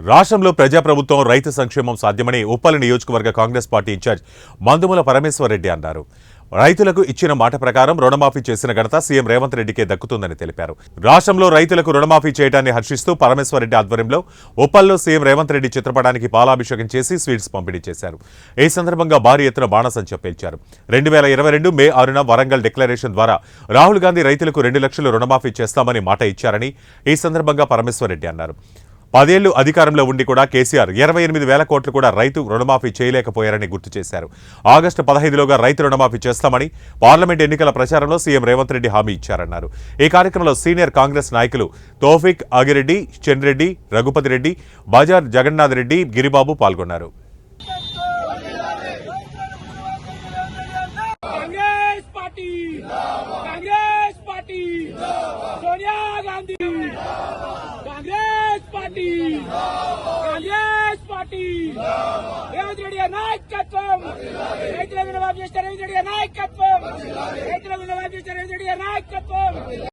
రాష్ట్రంలో ప్రజాప్రభుత్వం రైతు సంక్షేమం సాధ్యమని ఉప్పల్ నియోజకవర్గ కాంగ్రెస్ పార్టీ ఇన్ఛార్జ్ మందుముల పరమేశ్వర్ రెడ్డి అన్నారు. రైతులకు ఇచ్చిన మాట ప్రకారం రుణమాఫీ చేసిన ఘనత సీఎం రేవంత్ రెడ్డికే దక్కుతుందని తెలిపారు. రాష్ట్రంలో రైతులకు రుణమాఫీ చేయడాన్ని హర్షిస్తూ పరమేశ్వర్ రెడ్డి ఆధ్వర్యంలో ఉప్పల్లో సీఎం రేవంత్ రెడ్డి చిత్రపటానికి పాలాభిషేకం చేసి స్వీట్స్ పంపిణీ చేశారు. ఈ సందర్భంగా భారీ ఎత్తున బాణసంచా పేల్చారు. 2022 మే 6న వరంగల్ డిక్లరేషన్ ద్వారా రాహుల్ గాంధీ రైతులకు 2 లక్షలు రుణమాఫీ చేస్తామని మాట ఇచ్చారని ఈ సందర్భంగా పరమేశ్వర్ రెడ్డి అన్నారు. 10 ఏళ్లు అధికారంలో ఉండి కూడా కేసీఆర్ 28,000 కోట్లు కూడా రైతు రుణమాఫీ చేయలేకపోయారని గుర్తు చేశారు. ఆగస్టు 15లోగా రైతు రుణమాఫీ చేస్తామని పార్లమెంట్ ఎన్నికల ప్రచారంలో సీఎం రేవంత్ రెడ్డి హామీ ఇచ్చారన్నారు. ఈ కార్యక్రమంలో సీనియర్ కాంగ్రెస్ నాయకులు తౌఫిక్ ఆగిరెడ్డి, చెన్రెడ్డి, రఘుపతి రెడ్డి, బజార్ జగన్నాథ్ రెడ్డి, గిరిబాబు పాల్గొన్నారు. రేవంత్ రెడ్డి నాయకత్వం, రైతుల రుణమాఫీ చేసిన రేవంత్ రెడ్డి నాయకత్వం, రైతుల రుణమాఫీ చేసిన రేవంత్ రెడ్డి నాయకత్వం.